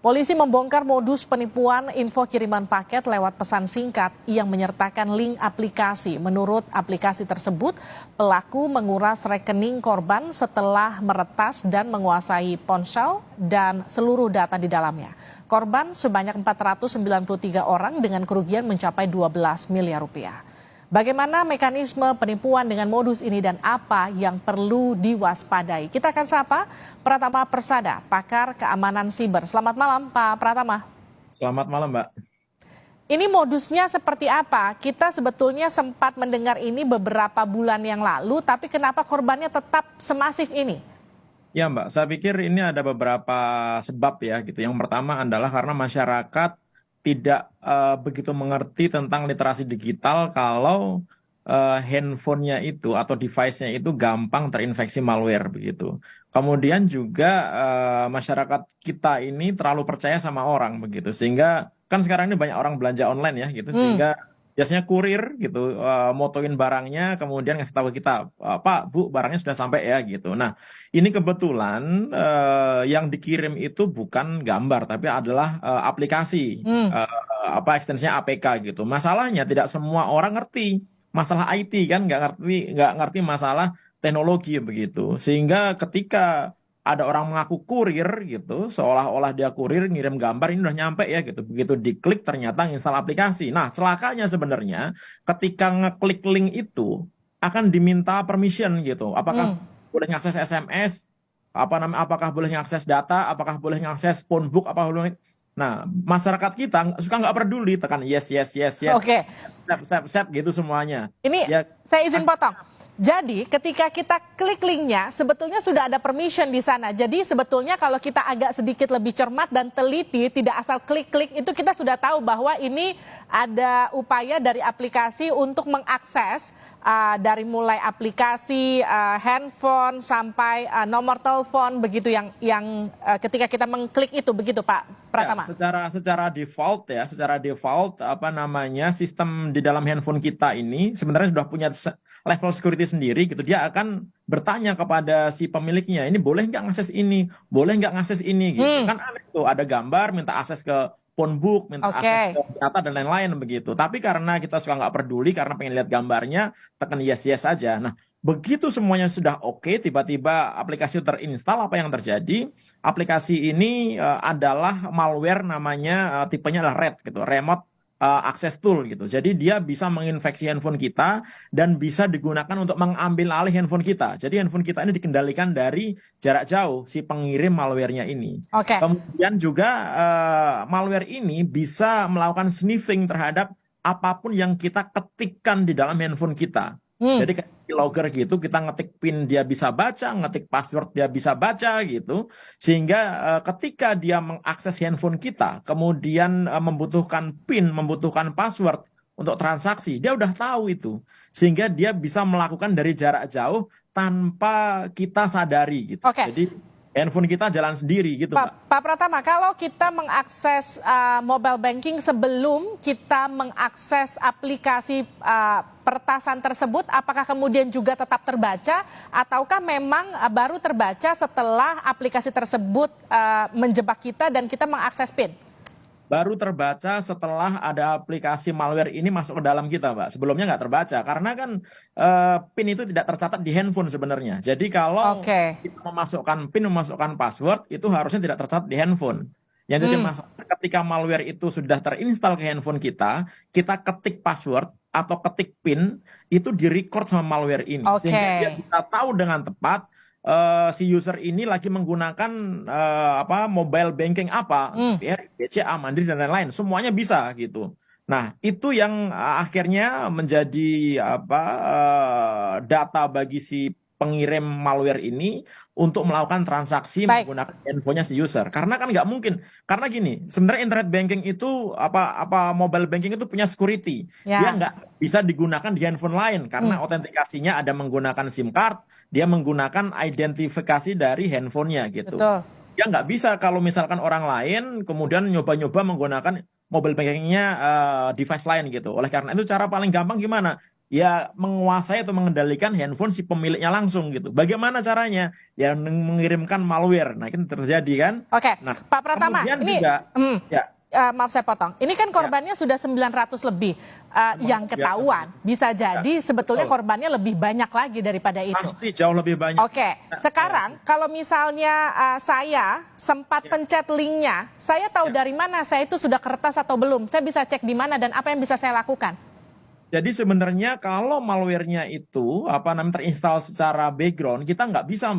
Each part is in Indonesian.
Polisi membongkar modus penipuan info kiriman paket lewat pesan singkat yang menyertakan link aplikasi. Menurut aplikasi tersebut, pelaku menguras rekening korban setelah meretas dan menguasai ponsel dan seluruh data di dalamnya. Korban sebanyak 493 orang dengan kerugian mencapai 12 miliar rupiah. Bagaimana mekanisme penipuan dengan modus ini dan apa yang perlu diwaspadai? Kita akan sapa Pratama Persada, pakar keamanan siber. Selamat malam, Pak Pratama. Selamat malam, Mbak. Ini modusnya seperti apa? Kita sebetulnya sempat mendengar ini beberapa bulan yang lalu, tapi kenapa korbannya tetap semasif ini? Ya, Mbak, saya pikir ini ada beberapa sebab ya gitu. Yang pertama adalah karena masyarakat tidak begitu mengerti tentang literasi digital kalau handphonenya itu atau device-nya itu gampang terinfeksi malware begitu. Kemudian juga masyarakat kita ini terlalu percaya sama orang begitu, sehingga kan sekarang ini banyak orang belanja online ya gitu, sehingga biasanya kurir gitu motoin barangnya kemudian ngasih tahu kita, Pak, Bu, barangnya sudah sampai ya gitu. Nah, ini kebetulan yang dikirim itu bukan gambar tapi adalah aplikasi ekstensinya APK gitu. Masalahnya tidak semua orang ngerti masalah IT kan, nggak ngerti masalah teknologi begitu. Sehingga ketika ada orang mengaku kurir gitu, seolah-olah dia kurir ngirim gambar, ini udah nyampe ya gitu. Begitu diklik ternyata install aplikasi. Nah, celakanya sebenarnya ketika ngeklik link itu akan diminta permission gitu. Apakah boleh ngakses SMS, apakah boleh ngakses data, apakah boleh ngakses phone book, apa boleh. Nah, masyarakat kita suka nggak peduli, tekan yes, yes, yes, yes, Oke. set gitu semuanya. Ini Ya, saya izin potong. Jadi ketika kita klik linknya, sebetulnya sudah ada permission di sana. Jadi sebetulnya kalau kita agak sedikit lebih cermat dan teliti, tidak asal klik-klik, itu kita sudah tahu bahwa ini ada upaya dari aplikasi untuk mengakses dari mulai aplikasi handphone sampai nomor telepon begitu yang ketika kita mengklik itu begitu, Pak Pratama. Ya, secara default sistem di dalam handphone kita ini sebenarnya sudah punya level security sendiri gitu. Dia akan bertanya kepada si pemiliknya, ini boleh nggak ngakses ini, boleh nggak ngakses ini gitu. Kan aneh tuh, ada gambar minta akses ke phone book, minta akses ke data dan lain-lain begitu. Tapi karena kita suka nggak peduli karena pengen lihat gambarnya, tekan yes yes saja. Nah, begitu semuanya sudah oke, tiba-tiba aplikasi terinstall, apa yang terjadi? Aplikasi ini adalah malware, namanya tipenya adalah RAT gitu, remote access tool gitu. Jadi dia bisa menginfeksi handphone kita dan bisa digunakan untuk mengambil alih handphone kita. Jadi handphone kita ini dikendalikan dari jarak jauh si pengirim malware-nya ini. Kemudian juga malware ini bisa melakukan sniffing terhadap apapun yang kita ketikkan di dalam handphone kita. Jadi kayak keylogger gitu, kita ngetik PIN dia bisa baca, ngetik password dia bisa baca gitu. Sehingga ketika dia mengakses handphone kita, kemudian membutuhkan PIN, membutuhkan password untuk transaksi, dia udah tahu itu. Sehingga dia bisa melakukan dari jarak jauh tanpa kita sadari gitu. Jadi handphone kita jalan sendiri gitu, Mbak. Pak Pratama, kalau kita mengakses mobile banking sebelum kita mengakses aplikasi peretasan tersebut, apakah kemudian juga tetap terbaca ataukah memang baru terbaca setelah aplikasi tersebut menjebak kita dan kita mengakses PIN? Baru terbaca setelah ada aplikasi malware ini masuk ke dalam kita, Mbak. Sebelumnya nggak terbaca, karena kan PIN itu tidak tercatat di handphone sebenarnya. Jadi kalau kita memasukkan PIN, memasukkan password, itu harusnya tidak tercatat di handphone. Yang jadi masalah ketika malware itu sudah terinstall ke handphone kita ketik password atau ketik PIN, itu direcord sama malware ini. Sehingga dia bisa tahu dengan tepat si user ini lagi menggunakan mobile banking apa, ya, BCA, Mandiri dan lain-lain, semuanya bisa gitu. Nah, itu yang akhirnya menjadi data bagi si pengirim malware ini untuk melakukan transaksi menggunakan handphonenya si user. Karena kan nggak mungkin. Karena gini, sebenarnya internet banking itu mobile banking itu punya security. Dia nggak bisa digunakan di handphone lain karena autentikasinya ada menggunakan SIM card, dia menggunakan identifikasi dari handphonenya gitu. Dia nggak bisa kalau misalkan orang lain kemudian nyoba-nyoba menggunakan mobile bankingnya device lain gitu. Oleh karena itu cara paling gampang gimana? ya menguasai atau mengendalikan handphone si pemiliknya langsung gitu. Bagaimana caranya? Ya mengirimkan malware. Nah, itu terjadi kan? Oke, Nah, Pak Pratama, kemudian ini juga ya, maaf saya potong. Ini kan korbannya sudah 900 lebih yang ketahuan. Bisa jadi sebetulnya betul. korbannya lebih banyak lagi daripada itu. Pasti jauh lebih banyak. Oke, sekarang kalau misalnya saya sempat pencet linknya, saya tahu dari mana saya itu sudah kertas atau belum. Saya bisa cek di mana dan apa yang bisa saya lakukan. Jadi sebenarnya kalau malware-nya itu terinstall secara background, kita nggak bisa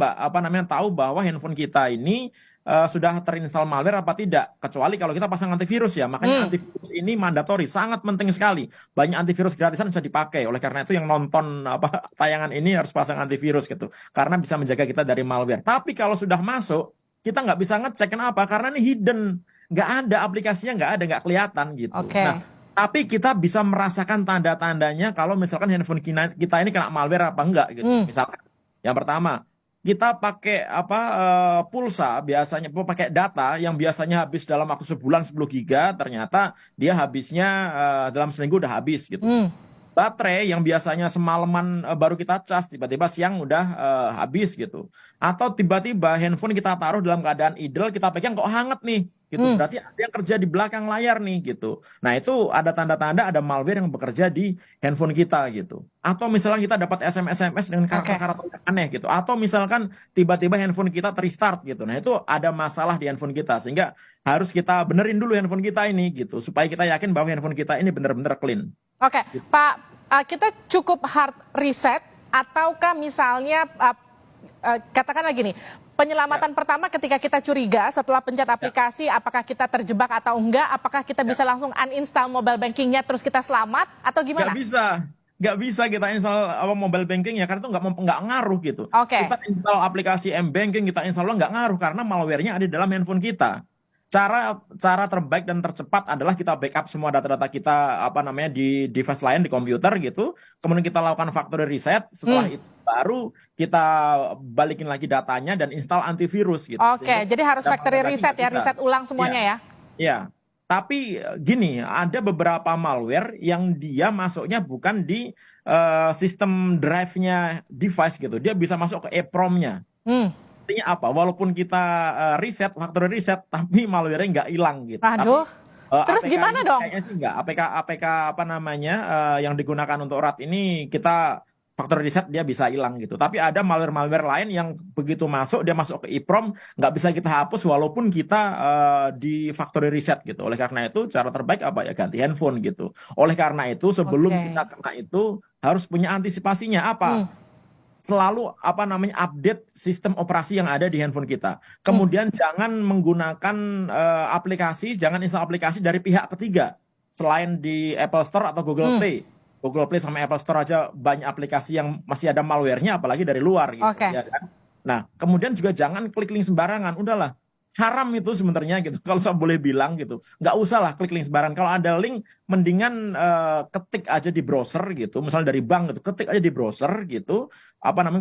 tahu bahwa handphone kita ini sudah terinstall malware apa tidak, kecuali kalau kita pasang antivirus ya. Makanya antivirus ini mandatori, sangat penting sekali. Banyak antivirus gratisan bisa dipakai. Oleh karena itu yang nonton tayangan ini harus pasang antivirus gitu, karena bisa menjaga kita dari malware. Tapi kalau sudah masuk, kita nggak bisa ngecek. Kenapa? Karena ini hidden, nggak ada aplikasinya, nggak kelihatan gitu. Oke. Nah, tapi kita bisa merasakan tanda-tandanya kalau misalkan handphone kita ini kena malware apa enggak gitu. Misalkan yang pertama, kita pakai pulsa, biasanya pakai data yang biasanya habis dalam waktu sebulan 10 giga, ternyata dia habisnya dalam seminggu udah habis gitu. Baterai yang biasanya semalaman baru kita cas, tiba-tiba siang udah habis gitu. Atau tiba-tiba handphone kita taruh dalam keadaan idle, kita pegang kok hangat nih gitu. Berarti ada yang kerja di belakang layar nih gitu. Nah, itu ada tanda-tanda ada malware yang bekerja di handphone kita gitu. Atau misalnya kita dapat SMS dengan karakter-karakter yang aneh gitu. Atau misalkan tiba-tiba handphone kita terstart gitu. Nah, itu ada masalah di handphone kita, sehingga harus kita benerin dulu handphone kita ini gitu, supaya kita yakin bahwa handphone kita ini benar-benar clean. Oke, Pak, kita cukup hard reset ataukah misalnya katakanlah gini, penyelamatan pertama ketika kita curiga setelah pencet aplikasi, apakah kita terjebak atau enggak, apakah kita bisa langsung uninstall mobile bankingnya terus kita selamat atau gimana? Nggak bisa kita install mobile banking ya, karena itu nggak ngaruh gitu. Oke. Kita install aplikasi M-Banking, kita install nggak ngaruh karena malware-nya ada di dalam handphone kita. Cara terbaik dan tercepat adalah kita backup semua data-data kita di device lain di komputer gitu. Kemudian kita lakukan factory reset. Setelah itu baru kita balikin lagi datanya dan install antivirus gitu. Oke, jadi harus factory reset ya, reset ulang semuanya ya. Iya. Tapi gini, ada beberapa malware yang dia masuknya bukan di sistem drive-nya device gitu. Dia bisa masuk ke EEPROM-nya. Artinya apa? Walaupun kita factory reset, tapi malware-nya nggak hilang gitu. Aduh. Tapi, terus APK gimana dong? Kayaknya sih nggak. APK yang digunakan untuk RAT ini kita factory reset dia bisa hilang gitu. Tapi ada malware-malware lain yang begitu masuk, dia masuk ke EEPROM, nggak bisa kita hapus walaupun kita di factory reset gitu. Oleh karena itu cara terbaik ya ganti handphone gitu. Oleh karena itu sebelum kita kena itu harus punya antisipasinya apa? Selalu update sistem operasi yang ada di handphone kita. Kemudian jangan menggunakan jangan install aplikasi dari pihak ketiga selain di Apple Store atau Google Play. Google Play sama Apple Store aja banyak aplikasi yang masih ada malware-nya, apalagi dari luar gitu. Ya kan? Nah, kemudian juga jangan klik link sembarangan. Udahlah, haram itu sebenarnya gitu. Kalau saya boleh bilang gitu, nggak usah lah klik link sembarangan. Kalau ada link, mendingan ketik aja di browser gitu. Misalnya dari bank gitu, ketik aja di browser gitu.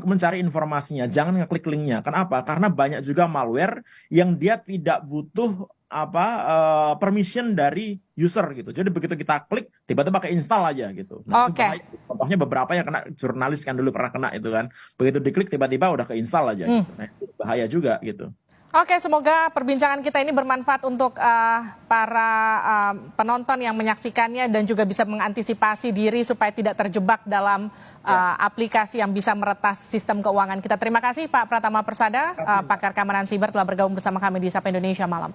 Mencari informasinya. Jangan ngeklik linknya. Kenapa? Karena banyak juga malware yang dia tidak butuh permission dari user gitu. Jadi begitu kita klik, tiba-tiba keinstall aja gitu. Nah, itu bahaya. Contohnya beberapa yang kena, jurnalis kan dulu pernah kena itu kan. Begitu diklik tiba-tiba udah keinstall aja gitu. Nah, itu bahaya juga gitu. Oke, semoga perbincangan kita ini bermanfaat untuk para penonton yang menyaksikannya dan juga bisa mengantisipasi diri supaya tidak terjebak dalam aplikasi yang bisa meretas sistem keuangan kita. Terima kasih Pak Pratama Persada, pakar keamanan siber telah bergabung bersama kami di Sapa Indonesia Malam.